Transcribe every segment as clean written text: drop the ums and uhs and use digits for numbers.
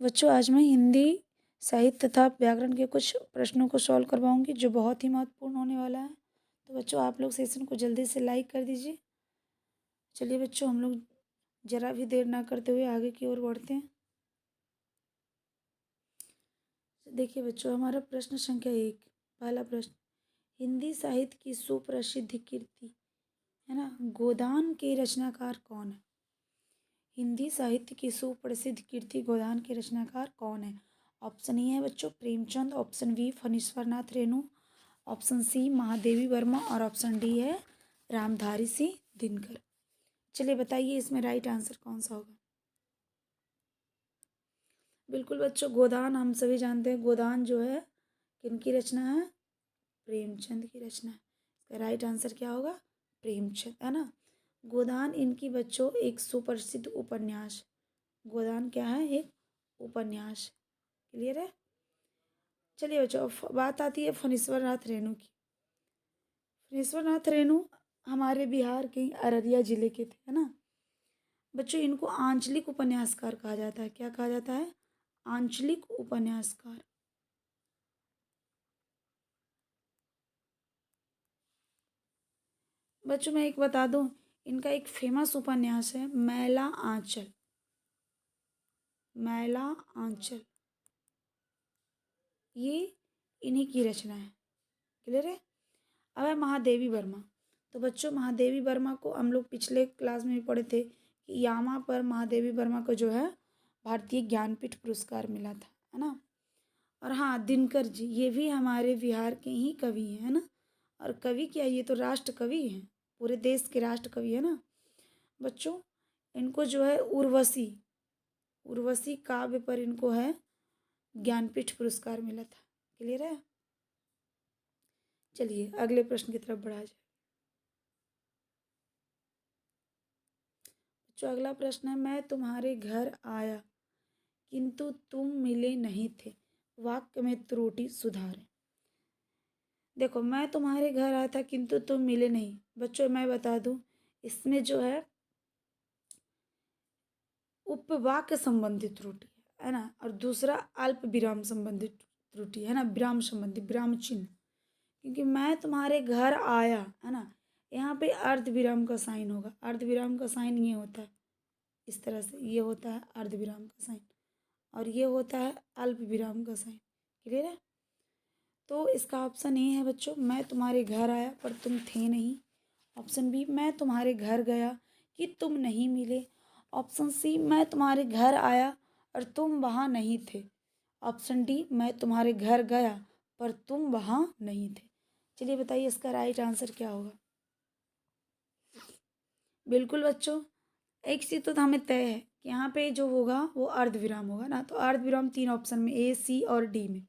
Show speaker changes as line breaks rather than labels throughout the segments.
बच्चों आज मैं हिंदी साहित्य तथा व्याकरण के कुछ प्रश्नों को सॉल्व करवाऊंगी जो बहुत ही महत्वपूर्ण होने वाला है। तो बच्चों आप लोग सेशन को जल्दी से लाइक कर दीजिए। चलिए बच्चों हम लोग जरा भी देर ना करते हुए आगे की ओर बढ़ते हैं। देखिए बच्चों हमारा प्रश्न संख्या 1, पहला प्रश्न, हिंदी साहित्य की सुप्रसिद्ध कृति है ना गोदान के रचनाकार कौन है? हिंदी साहित्य की सुप्रसिद्ध कृति गोदान के रचनाकार कौन है? ऑप्शन ए है बच्चों Premchand, option B Phanishwar Nath Renu, option C Mahadevi Verma और ऑप्शन डी है रामधारी सिंह दिनकर। चलिए बताइए इसमें राइट आंसर कौन सा होगा? बिल्कुल बच्चों गोदान हम सभी जानते हैं, गोदान जो है किनकी रचना है? प्रेमचंद की रचना है। इसका राइट आंसर क्या होगा? प्रेमचंद, है ना। गोदान इनकी बच्चों एक सुप्रसिद्ध उपन्यास, गोदान क्या है? एक उपन्यास। क्लियर है? चलिए बच्चों बात आती है फणीश्वर नाथ रेणु की। फणीश्वर नाथ रेणु हमारे बिहार के अररिया जिले के थे, है ना। बच्चों इनको आंचलिक उपन्यासकार कहा जाता है। क्या कहा जाता है? आंचलिक उपन्यासकार। बच्चों मैं एक बता दूं, इनका एक फेमस उपन्यास है मैला आंचल। मैला आंचल ये इन्हीं की रचना है। क्लियर है? अब है महादेवी वर्मा। तो बच्चों महादेवी वर्मा को हम लोग पिछले क्लास में भी पढ़े थे कि यामा पर महादेवी वर्मा को जो है भारतीय ज्ञानपीठ पुरस्कार मिला था, है ना। और हाँ दिनकर जी ये भी हमारे बिहार के ही कवि हैं, है ना। और कवि क्या, ये तो राष्ट्र कवि हैं, पूरे देश के राष्ट्र कवि है ना। बच्चों इनको जो है उर्वशी, उर्वशी काव्य पर इनको है ज्ञानपीठ पुरस्कार मिला था। क्लियर है? चलिए अगले प्रश्न की तरफ बढ़ा जाए। जो अगला प्रश्न है, मैं तुम्हारे घर आया किंतु तुम मिले नहीं थे, वाक्य में त्रुटि सुधारें। देखो मैं तुम्हारे घर आया था किंतु तुम मिले नहीं। बच्चों मैं बता दूं इसमें जो है उपवाक्य संबंधित त्रुटि है ना, और दूसरा अल्प विराम संबंधित त्रुटि है ना, विराम संबंधी विराम चिन्ह। क्योंकि मैं तुम्हारे घर आया है ना, यहाँ पे अर्ध विराम का साइन होगा। अर्ध विराम का साइन ये होता है, इस तरह से ये होता है अर्ध विराम का साइन, और ये होता है अल्प विराम का साइन। क्लियर है? तो इसका ऑप्शन ए है बच्चों, मैं तुम्हारे घर आया पर तुम थे नहीं। ऑप्शन बी मैं तुम्हारे घर गया कि तुम नहीं मिले। ऑप्शन सी मैं तुम्हारे घर आया और तुम वहाँ नहीं थे। ऑप्शन डी मैं तुम्हारे घर गया पर तुम वहाँ नहीं थे। चलिए बताइए इसका राइट आंसर क्या होगा? बिल्कुल बच्चों एक चीज़ तो हमें तय है कि यहाँ पे जो होगा वो अर्ध विराम होगा ना। तो अर्ध विराम 3 ऑप्शन में ए सी और डी में।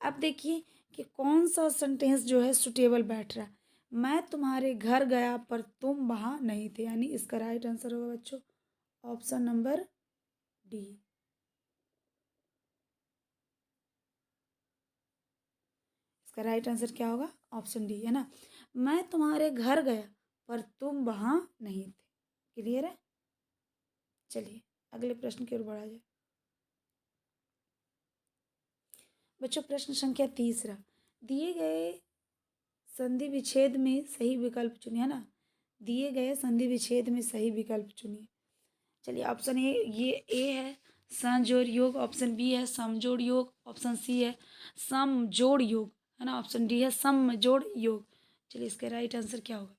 अब देखिए कि कौन सा सेंटेंस जो है सुटेबल बैठ रहा है। मैं तुम्हारे घर गया पर तुम वहाँ नहीं थे, यानी इसका राइट आंसर होगा बच्चों ऑप्शन नंबर डी। इसका राइट आंसर क्या होगा? ऑप्शन डी, है ना। मैं तुम्हारे घर गया पर तुम वहाँ नहीं थे। क्लियर है? चलिए अगले प्रश्न की ओर बढ़ा जाए। बच्चों प्रश्न संख्या 3, दिए गए संधि विच्छेद में सही विकल्प चुनिए, है ना। दिए गए संधि विच्छेद में सही विकल्प चुनिए। चलिए ऑप्शन ए है संजोड़ योग, ऑप्शन बी है समजोड़ योग, ऑप्शन सी है समजोड़ योग, है ना। ऑप्शन डी है समजोड़ योग। चलिए इसका राइट आंसर क्या होगा?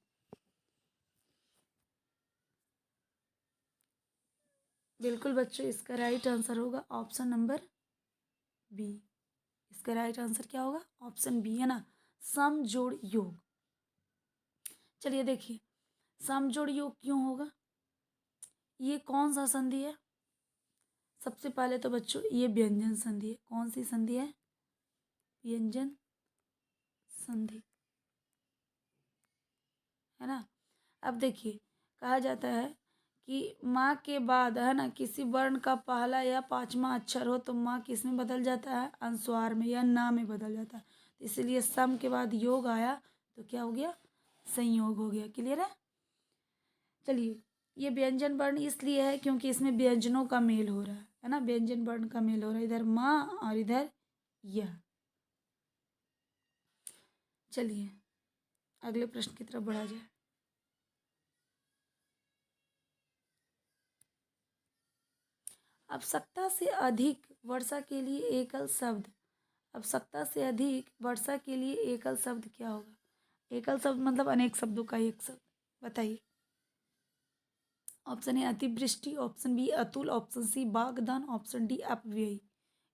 बिल्कुल बच्चों इसका राइट आंसर होगा ऑप्शन नंबर बी। इसका राइट आंसर क्या होगा? ऑप्शन बी, है ना, समजोड़ योग। चलिए देखिए समजोड़ योग क्यों होगा, ये कौन सा संधि है? सबसे पहले तो बच्चों ये व्यंजन संधि है। कौन सी संधि है? व्यंजन संधि, है ना। अब देखिए कहा जाता है कि माँ के बाद, है ना, किसी वर्ण का पहला या पांचवा अक्षर हो तो माँ किस में बदल जाता है? अनुस्वार में या ना में बदल जाता है। तो इसलिए सम के बाद योग आया तो क्या हो गया? संयोग हो गया। क्लियर है? चलिए ये व्यंजन वर्ण इसलिए है क्योंकि इसमें व्यंजनों का मेल हो रहा है। है ना, व्यंजन वर्ण का मेल हो रहा है, इधर माँ और इधर यह। चलिए अगले प्रश्न की तरफ बढ़ा जाए। आवश्यकता से अधिक वर्षा के लिए एकल शब्द, आवश्यकता से अधिक वर्षा के लिए एकल शब्द क्या होगा? एकल शब्द मतलब अनेक शब्दों का एक शब्द, बताइए। ऑप्शन ए अतिवृष्टि, ऑप्शन बी अतुल, ऑप्शन सी बागदान, ऑप्शन डी अपव्ययी।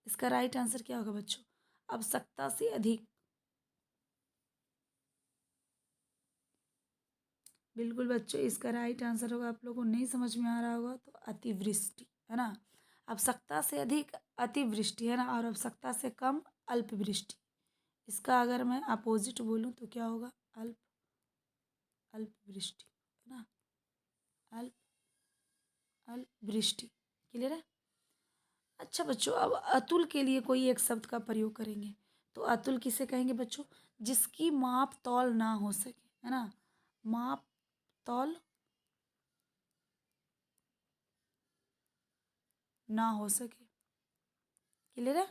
इसका राइट आंसर क्या होगा बच्चों? आवश्यकता से अधिक। बिल्कुल बच्चों, इसका राइट आंसर होगा, आप लोगों को नहीं समझ में आ रहा होगा तो अतिवृष्टि, है ना। आवश्यकता से अधिक अतिवृष्टि, है ना, और आवश्यकता से कम अल्पवृष्टि। इसका अगर मैं अपोजिट बोलूँ तो क्या होगा? अल्पवृष्टि, है ना, अल्पवृष्टि। क्लियर है? अच्छा बच्चों, अब अतुल के लिए कोई एक शब्द का प्रयोग करेंगे। तो अतुल किसे कहेंगे बच्चों? जिसकी माप तौल ना हो सके, है ना, माप तौल ना हो सके। क्लियर है?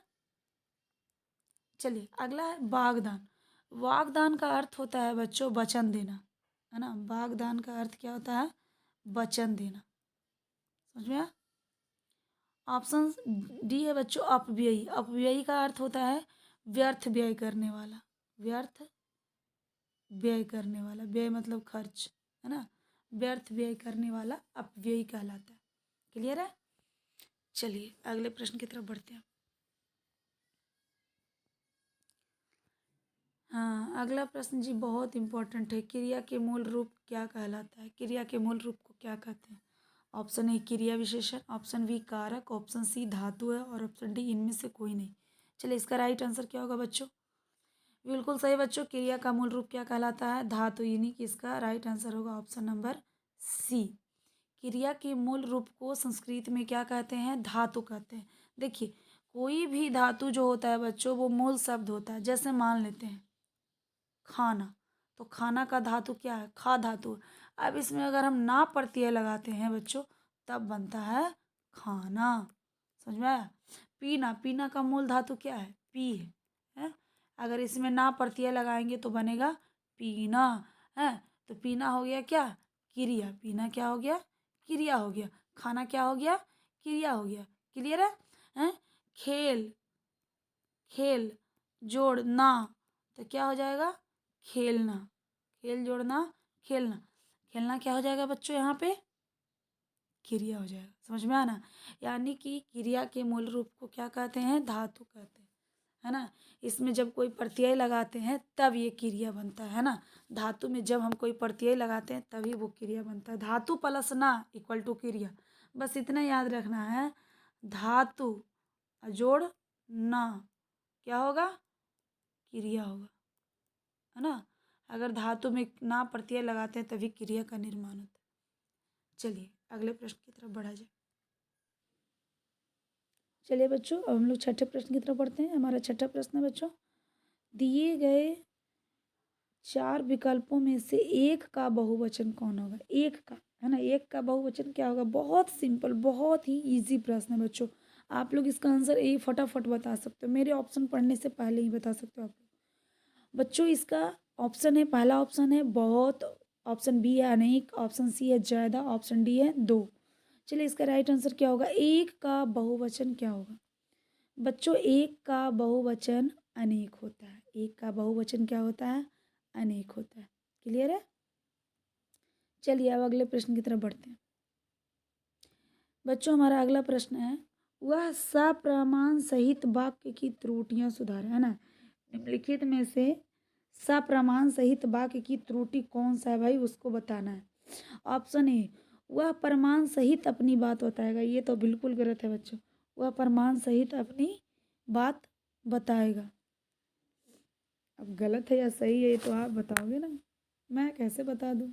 चलिए अगला है बागदान। वागदान का अर्थ होता है बच्चों वचन देना, है ना। वागदान का अर्थ क्या होता है? वचन देना। समझ में आया? ऑप्शन डी है बच्चों अपव्ययी। अपव्ययी का अर्थ होता है व्यर्थ व्यय करने वाला, व्यर्थ व्यय करने वाला, व्यय मतलब खर्च, है ना, व्यर्थ व्यय करने वाला अपव्ययी कहलाता है। क्लियर है? चलिए अगले प्रश्न की तरफ बढ़ते हैं। हाँ, अगला प्रश्न जी बहुत इंपॉर्टेंट है। क्रिया के मूल रूप क्या कहलाता है? क्रिया के मूल रूप को क्या कहते हैं? ऑप्शन ए क्रिया विशेषण, ऑप्शन बी कारक, ऑप्शन सी धातु है और ऑप्शन डी इनमें से कोई नहीं। चलिए इसका राइट आंसर क्या होगा बच्चों? बिल्कुल सही बच्चों, क्रिया का मूल रूप क्या कहलाता है? धातु, यानी कि इसका राइट आंसर होगा ऑप्शन नंबर सी। क्रिया के मूल रूप को संस्कृत में क्या कहते हैं? धातु कहते हैं। देखिए कोई भी धातु जो होता है बच्चों वो मूल शब्द होता है। जैसे मान लेते हैं खाना, तो खाना का धातु क्या है? खा धातु। अब इसमें अगर हम ना प्रत्यय लगाते हैं बच्चों तब बनता है खाना। समझ में आया? पीना, पीना का मूल धातु क्या है? पी है। अगर इसमें ना प्रत्यय लगाएंगे तो बनेगा पीना, है। तो पीना हो गया क्या? क्रिया। पीना क्या हो गया? क्रिया हो गया। खाना क्या हो गया? क्रिया हो गया। क्लियर है? हैं? खेल, खेल जोड़ना तो क्या हो जाएगा? खेलना। खेल जोड़ना खेलना। खेलना क्या हो जाएगा बच्चों? यहाँ पे क्रिया हो जाएगा। समझ में आना? यानी कि क्रिया के मूल रूप को क्या कहते हैं? धातु कहते हैं, है ना। इसमें जब कोई प्रत्यय लगाते हैं तब ये क्रिया बनता है ना। धातु में जब हम कोई प्रत्यय लगाते हैं तभी वो क्रिया बनता है। धातु प्लस ना इक्वल टू क्रिया, बस इतना याद रखना है। धातु जोड़ ना क्या होगा? क्रिया होगा, है ना। अगर धातु में ना प्रत्यय लगाते हैं तभी क्रिया का निर्माण होता है। चलिए अगले प्रश्न की तरफ बढ़ा जाए। चलिए बच्चों अब हम लोग छठे प्रश्न की तरफ बढ़ते हैं। हमारा छठा प्रश्न है बच्चों, दिए गए चार विकल्पों में से एक का बहुवचन कौन होगा? एक का, है ना, एक का बहुवचन क्या होगा? बहुत सिंपल, बहुत ही इजी प्रश्न है बच्चों। आप लोग इसका आंसर ये फटाफट बता सकते हो, मेरे ऑप्शन पढ़ने से पहले ही बता सकते हो आप लोग। बच्चों इसका ऑप्शन है, पहला ऑप्शन है बहुत, ऑप्शन बी है अनेक, ऑप्शन सी है ज़्यादा, ऑप्शन डी है दो। चलिए इसका राइट आंसर क्या होगा? एक का बहुवचन क्या होगा बच्चों? एक का बहुवचन अनेक होता है। एक का बहुवचन क्या होता है? अनेक होता है। क्लियर है? चलिए अब अगले प्रश्न की तरफ बढ़ते हैं। बच्चों हमारा अगला प्रश्न है, वह सप्रमाण सहित वाक्य की त्रुटियां सुधारे, है ना। निम्नलिखित में से सप्रमाण सहित वाक्य की त्रुटि कौन सा है भाई? उसको बताना है। ऑप्शन ए वह प्रमाण सहित अपनी बात बताएगा, ये तो बिल्कुल गलत है बच्चों। वह प्रमाण सहित अपनी बात बताएगा। अब गलत है या सही है ये तो आप बताओगे ना, मैं कैसे बता दूँ।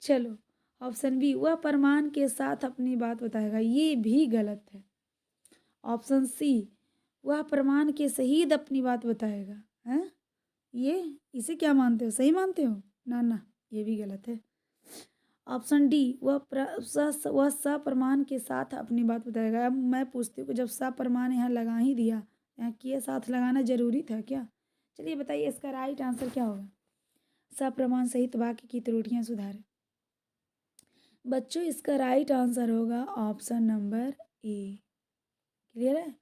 चलो ऑप्शन बी वह प्रमाण के साथ अपनी बात बताएगा, ये भी गलत है। ऑप्शन सी वह प्रमाण के सहित अपनी बात बताएगा, हैं? ये इसे क्या मानते हो? सही मानते हो? ना ना, ये भी गलत है। ऑप्शन डी, वह सप्रमाण के साथ अपनी बात बताएगा। अब मैं पूछती हूँ कि जब सप्रमाण यहाँ लगा ही दिया, यहाँ के साथ लगाना जरूरी था क्या? चलिए बताइए इसका राइट आंसर क्या होगा? सप्रमाण सहित वाक्य की त्रुटियां सुधारें। बच्चों इसका राइट आंसर होगा ऑप्शन नंबर ए। क्लियर है?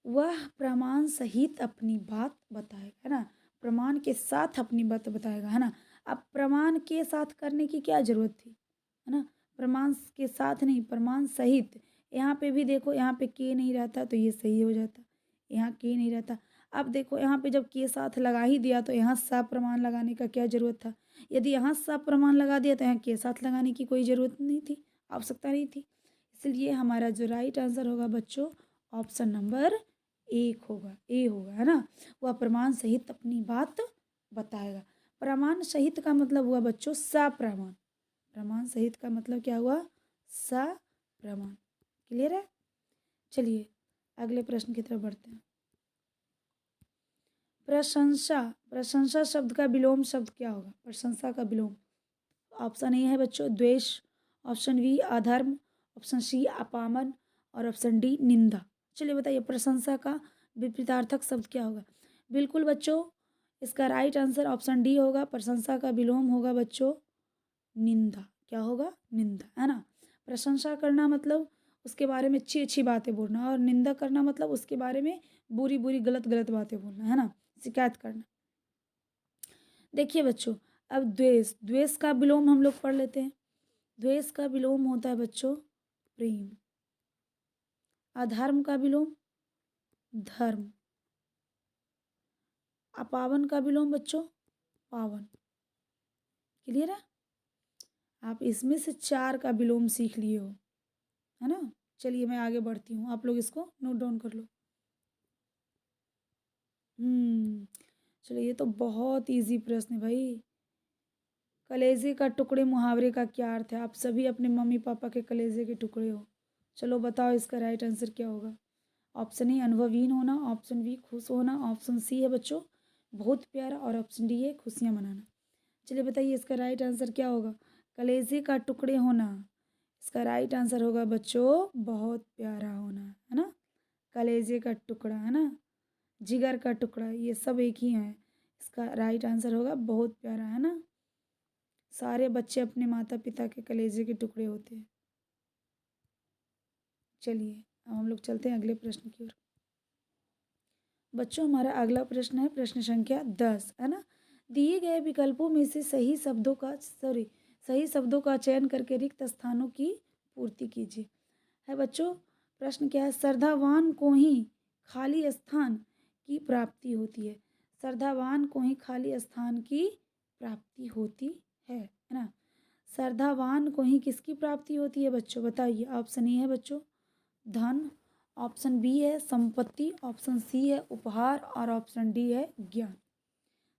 वह प्रमाण सहित अपनी बात बताएगा, है ना, प्रमाण के साथ अपनी बात बताएगा, है ना। अब प्रमाण के साथ करने की क्या जरूरत थी, है ना, प्रमाण के साथ नहीं, प्रमाण सहित। यहाँ पे भी देखो, यहाँ पे के नहीं रहता तो ये सही हो जाता, यहाँ के नहीं रहता। अब देखो यहाँ पे जब के साथ लगा ही दिया तो यहाँ सप्रमाण लगाने का क्या जरूरत था? यदि यहाँ सप्रमाण लगा दिया तो यहाँ के साथ लगाने की कोई ज़रूरत नहीं थी, आवश्यकता नहीं थी। इसलिए हमारा जो राइट आंसर होगा बच्चों, ऑप्शन नंबर एक होगा, ए होगा, है ना। वह प्रमाण सहित अपनी बात बताएगा। प्रमाण सहित का मतलब हुआ बच्चों सप्रमाण। प्रमाण सहित का मतलब क्या हुआ? सप्रमाण। क्लियर है? चलिए अगले प्रश्न की तरफ बढ़ते हैं। प्रशंसा, प्रशंसा शब्द का विलोम शब्द क्या होगा? प्रशंसा का विलोम ऑप्शन ए है बच्चों द्वेष, ऑप्शन बी अधर्म, ऑप्शन सी अपामन और ऑप्शन डी निंदा। चलिए बताइए प्रशंसा का विपरीतार्थक शब्द क्या होगा? बिल्कुल बच्चों, इसका राइट आंसर ऑप्शन डी होगा। प्रशंसा का विलोम होगा बच्चों निंदा। क्या होगा? निंदा, है ना। प्रशंसा करना मतलब उसके बारे में अच्छी अच्छी बातें बोलना, और निंदा करना मतलब उसके बारे में बुरी बुरी गलत गलत बातें बोलना, है ना, शिकायत करना। देखिए बच्चों, अब द्वेष, द्वेष का विलोम हम लोग पढ़ लेते हैं। द्वेष का विलोम होता है बच्चों प्रेम। अधर्म का विलोम धर्म। अपावन का विलोम बच्चों पावन। क्लियर है? आप इसमें से 4 का विलोम सीख लिए हो, है ना। चलिए मैं आगे बढ़ती हूँ, आप लोग इसको नोट डाउन कर लो। चलिए ये तो बहुत इजी प्रश्न है भाई। कलेजे का टुकड़े मुहावरे का क्या अर्थ है? आप सभी अपने मम्मी पापा के कलेजे के टुकड़े हो। चलो बताओ इसका राइट आंसर क्या होगा? ऑप्शन ए अनुभवहीन होना, ऑप्शन बी खुश होना, ऑप्शन सी है बच्चों बहुत प्यारा, और ऑप्शन डी है खुशियाँ मनाना। चलिए बताइए इसका राइट आंसर क्या होगा? कलेजे का टुकड़े होना, इसका राइट आंसर होगा बच्चों बहुत प्यारा होना, है ना। कलेजे का टुकड़ा, है ना, जिगर का टुकड़ा, ये सब एक ही है। इसका राइट आंसर होगा बहुत प्यारा, है ना। सारे बच्चे अपने माता पिता के कलेजे के टुकड़े होते हैं। चलिए अब हम लोग चलते हैं अगले प्रश्न की ओर। बच्चों हमारा अगला प्रश्न है प्रश्न संख्या 10, है ना। दिए गए विकल्पों में से सही शब्दों का चयन करके रिक्त स्थानों की पूर्ति कीजिए। है बच्चों, प्रश्न क्या है? श्रद्धावान को ही खाली स्थान की प्राप्ति होती है। श्रद्धावान को ही खाली स्थान की प्राप्ति होती है ना। श्रद्धावान को ही किसकी प्राप्ति होती है बच्चों? बताइए। ऑप्शन ए है बच्चों धन, ऑप्शन बी है संपत्ति, ऑप्शन सी है उपहार और ऑप्शन डी है ज्ञान।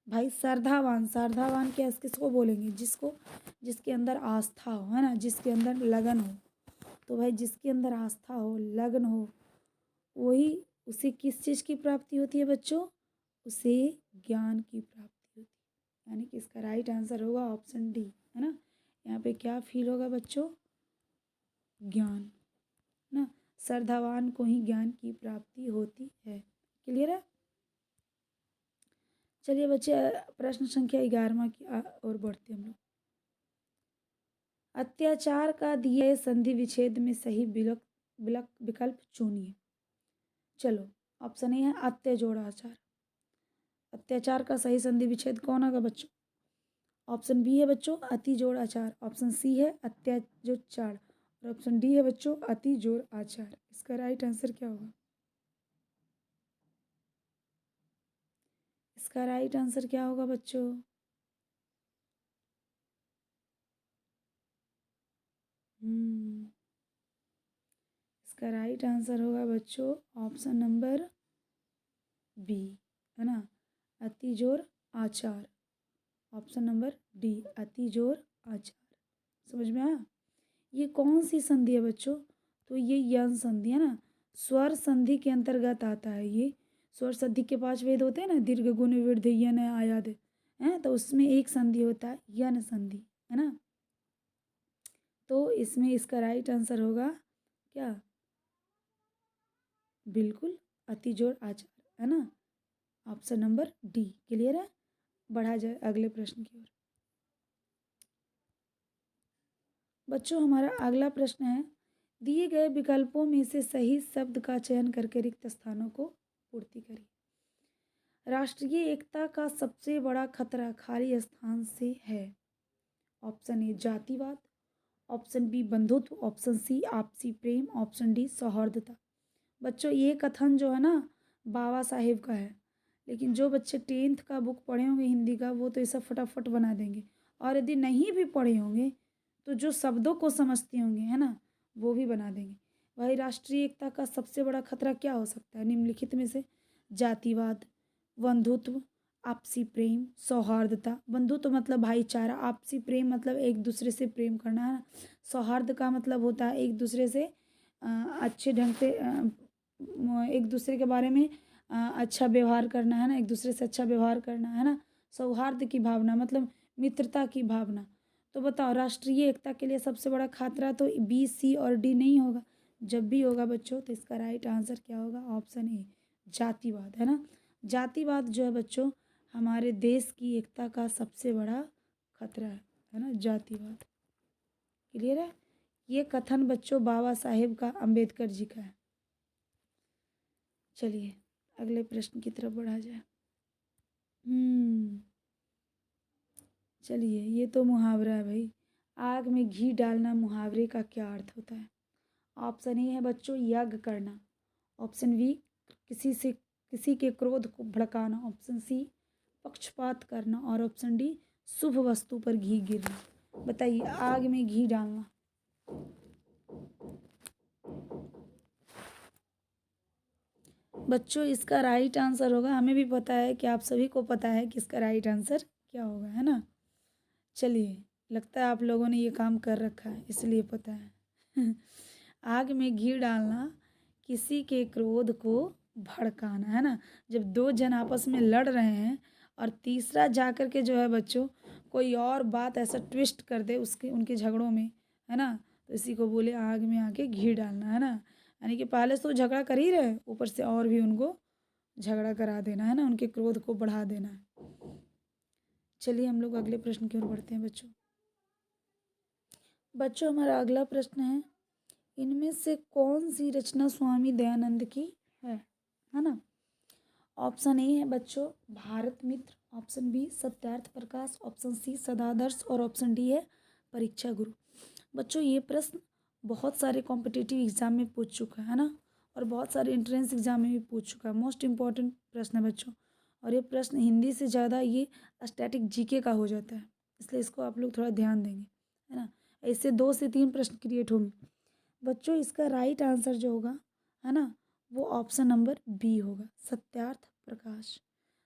भाई श्रद्धावान, श्रद्धावान क्या किसको बोलेंगे? जिसके अंदर आस्था हो, है ना, जिसके अंदर लगन हो। तो भाई जिसके अंदर आस्था हो, लगन हो, वही, उसे किस चीज़ की प्राप्ति होती है बच्चों? उसे ज्ञान की प्राप्ति होती है। यानी कि इसका राइट आंसर होगा ऑप्शन डी, है ना। यहाँ पे क्या फील होगा बच्चों? ज्ञान ना। श्रद्धावान को ही ज्ञान की प्राप्ति होती है। क्लियर है? चलिए बच्चे प्रश्न संख्या 11 की ओर बढ़ते हम लोग। अत्याचार का दिए संधि विच्छेद में सही विकल्प चुनिए। चलो ऑप्शन ए है अत्याजोड़ आचार। अत्याचार का सही संधि विच्छेद कौन होगा बच्चों? ऑप्शन बी है बच्चों अति जोड़ आचार, ऑप्शन सी है अत्याचार और ऑप्शन डी है बच्चों अति जोड़ आचार। इसका राइट आंसर क्या होगा? इसका राइट आंसर क्या होगा बच्चों? इसका राइट आंसर होगा बच्चों ऑप्शन नंबर बी, है ना, अति जोर आचार। ऑप्शन नंबर डी अति जोर आचार। समझ में आया? ये कौन सी संधि है बच्चों? तो ये यन संधि है ना, स्वर संधि के अंतर्गत आता है ये। स्वर संधि के 5 वेद होते हैं ना, दीर्घ गुण वृद्धि यन आयाद है, तो उसमें एक संधि होता है यन संधि, है ना। तो इसमें इसका राइट आंसर होगा क्या? बिल्कुल अतिजोड़ आचार, है ना। Option number D. क्लियर है? बढ़ा जाए अगले प्रश्न की ओर। बच्चों हमारा अगला प्रश्न है, दिए गए विकल्पों में से सही शब्द का चयन करके रिक्त स्थानों को पूर्ति करिए। राष्ट्रीय एकता का सबसे बड़ा खतरा खाली स्थान से है। ऑप्शन ए जातिवाद, ऑप्शन बी बंधुत्व, ऑप्शन सी आपसी प्रेम, ऑप्शन डी सौहार्दता। बच्चों ये कथन जो है ना बाबा साहेब का है, लेकिन जो बच्चे 10th का बुक पढ़े होंगे हिंदी का वो तो ये सब फटाफट बना देंगे, और यदि नहीं भी पढ़े होंगे तो जो शब्दों को समझते होंगे, है ना, वो भी बना देंगे। भाई राष्ट्रीय एकता का सबसे बड़ा खतरा क्या हो सकता है निम्नलिखित में से? जातिवाद, बंधुत्व, आपसी प्रेम, सौहार्दता। बंधुत्व मतलब भाईचारा, आपसी प्रेम मतलब एक दूसरे से प्रेम करना, है ना। सौहार्द का मतलब होता है एक दूसरे से अच्छे ढंग से एक दूसरे के बारे में अच्छा व्यवहार करना, है ना, एक दूसरे से अच्छा व्यवहार करना, है ना। सौहार्द की भावना मतलब मित्रता की भावना। तो बताओ राष्ट्रीय एकता के लिए सबसे बड़ा खतरा तो बी, सी और डी नहीं होगा। जब भी होगा बच्चों तो इसका राइट आंसर क्या होगा? ऑप्शन ए जातिवाद, है ना। जातिवाद जो है बच्चों हमारे देश की एकता का सबसे बड़ा खतरा है ना, जातिवाद। क्लियर है? ये कथन बच्चों बाबा साहेब का, अंबेडकर जी का है। चलिए अगले प्रश्न की तरफ बढ़ा जाए। चलिए ये तो मुहावरा है भाई। आग में घी डालना मुहावरे का क्या अर्थ होता है? ऑप्शन ए है बच्चों यज्ञ करना, ऑप्शन बी किसी के क्रोध को भड़काना, ऑप्शन सी पक्षपात करना और ऑप्शन डी शुभ वस्तु पर घी गिरना। बताइए आग में घी डालना। बच्चों इसका राइट आंसर होगा, हमें भी पता है कि आप सभी को पता है कि इसका राइट आंसर क्या होगा, है ना। चलिए लगता है आप लोगों ने ये काम कर रखा है इसलिए पता है। आग में घी डालना किसी के क्रोध को भड़काना, है ना। जब दो जन आपस में लड़ रहे हैं और तीसरा जाकर के जो है बच्चों कोई और बात ऐसा ट्विस्ट कर दे उसके उनके झगड़ों में, है ना, तो इसी को बोले आग में आके घी डालना, है ना। यानी कि पहले से तो झगड़ा कर ही रहे, ऊपर से और भी उनको झगड़ा करा देना, है ना, उनके क्रोध को बढ़ा देना। चलिए हम लोग अगले प्रश्न की ओर बढ़ते हैं बच्चों। बच्चों हमारा अगला प्रश्न है, इनमें से कौन सी रचना स्वामी दयानंद की है ना। ऑप्शन ए है बच्चों भारत मित्र, option B Satyarth Prakash, option C सदादर्श और ऑप्शन डी है परीक्षा गुरु। बच्चों ये प्रश्न बहुत सारे कॉम्पिटिटिव एग्जाम में पूछ चुका है ना, और बहुत सारे एंट्रेंस एग्जाम में भी पूछ चुका है। मोस्ट इम्पॉर्टेंट प्रश्न है बच्चों, और ये प्रश्न हिंदी से ज़्यादा ये स्टैटिक जीके का हो जाता है, इसलिए इसको आप लोग थोड़ा ध्यान देंगे, है ना। ऐसे 2 से 3 प्रश्न क्रिएट होंगे। बच्चों इसका राइट आंसर जो होगा, है ना, वो ऑप्शन नंबर बी होगा, सत्यार्थ प्रकाश।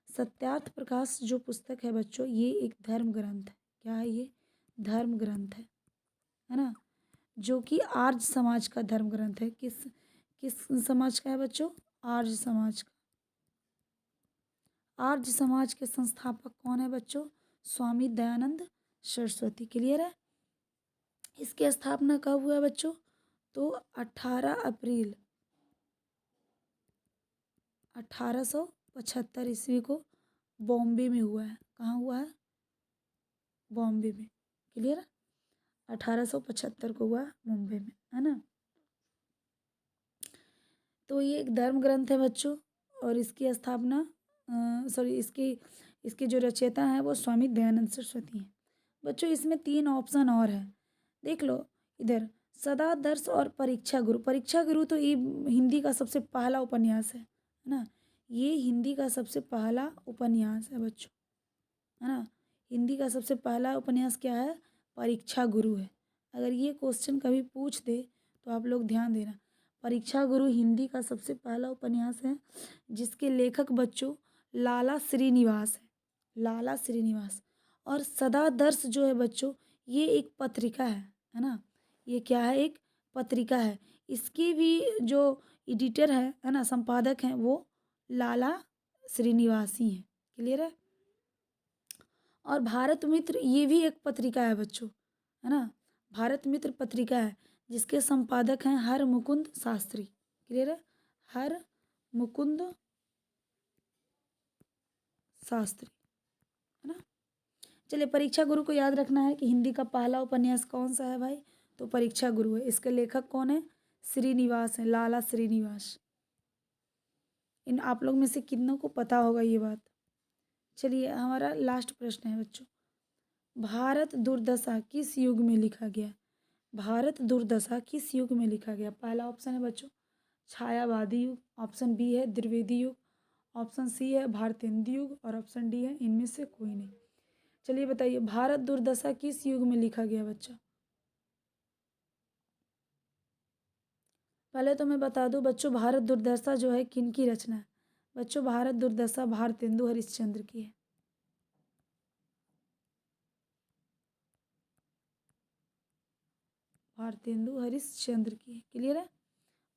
सत्यार्थ प्रकाश जो पुस्तक है बच्चों ये एक धर्म ग्रंथ है। क्या है ये? धर्म ग्रंथ है ना, जो कि आर्य समाज का धर्म ग्रंथ है। किस किस समाज का है बच्चों? आर्य समाज का। आर्य समाज के संस्थापक कौन है बच्चों? स्वामी दयानंद सरस्वती। क्लियर है? इसकी स्थापना कब हुआ बच्चों? तो 18 अप्रैल 1875 ईस्वी को बॉम्बे में हुआ है। कहाँ हुआ है? बॉम्बे में। क्लियर है? 1875 को हुआ मुंबई में, है ना। तो ये एक धर्म ग्रंथ है बच्चों, और इसकी स्थापना इसके जो रचयिता हैं वो स्वामी दयानंद सरस्वती हैं। बच्चों इसमें 3 ऑप्शन और है, देख लो इधर, सदादर्श और परीक्षा गुरु। परीक्षा गुरु तो ये हिंदी का सबसे पहला उपन्यास है ना। ये हिंदी का सबसे पहला उपन्यास है बच्चों, है ना। हिंदी का सबसे पहला उपन्यास क्या है? परीक्षा गुरु है। अगर ये क्वेश्चन कभी पूछ दे तो आप लोग ध्यान देना, परीक्षा गुरु हिंदी का सबसे पहला उपन्यास है, जिसके लेखक बच्चों लाला श्रीनिवास है, लाला श्रीनिवास। और सदादर्श जो है बच्चों ये एक पत्रिका है ना। ये क्या है? एक पत्रिका है। इसके भी जो एडिटर है ना, संपादक हैं, वो लाला श्रीनिवास ही हैं। क्लियर है? और भारत मित्र ये भी एक पत्रिका है बच्चों, है ना। भारत मित्र पत्रिका है जिसके संपादक हैं हर मुकुंद शास्त्री। क्लियर है, हर मुकुंद शास्त्री, है ना। चलिए, परीक्षा गुरु को याद रखना है कि हिंदी का पहला उपन्यास कौन सा है भाई, तो परीक्षा गुरु है। इसके लेखक कौन है, श्रीनिवास है, लाला श्रीनिवास। इन आप लोग में से कितनों को पता होगा ये बात। चलिए, हमारा लास्ट प्रश्न है बच्चों, भारत दुर्दशा किस युग में लिखा गया। भारत दुर्दशा किस युग में लिखा गया। पहला ऑप्शन है बच्चों छायावादी युग, ऑप्शन बी है द्विवेदी युग, ऑप्शन सी है भारतेंदु युग और ऑप्शन डी है इनमें से कोई नहीं। चलिए बताइए, भारत दुर्दशा किस युग में लिखा गया बच्चा। पहले तो मैं बता दूं बच्चों, भारत दुर्दशा जो है किन की रचना है। बच्चों, भारत दुर्दशा भारतेंदु हरिश्चंद्र की है। भारतेंदु हरिश्चंद्र की है। क्लियर है,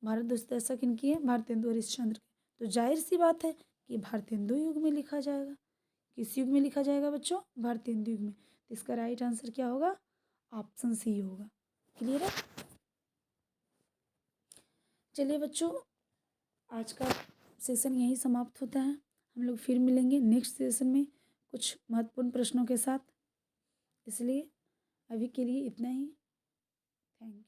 भारत दुर्दशा किन की है, भारतेंदु हरिश्चंद्र की। तो जाहिर सी बात है कि भारतेंदु युग में लिखा जाएगा। किस युग में लिखा जाएगा बच्चों, भारतेंदु युग में। तो इसका राइट आंसर क्या होगा, ऑप्शन सी होगा। क्लियर है। चलिए बच्चों, आज का सेशन यहीं समाप्त होता है। हम लोग फिर मिलेंगे नेक्स्ट सेशन में कुछ महत्वपूर्ण प्रश्नों के साथ। इसलिए अभी के लिए इतना ही। Thank you.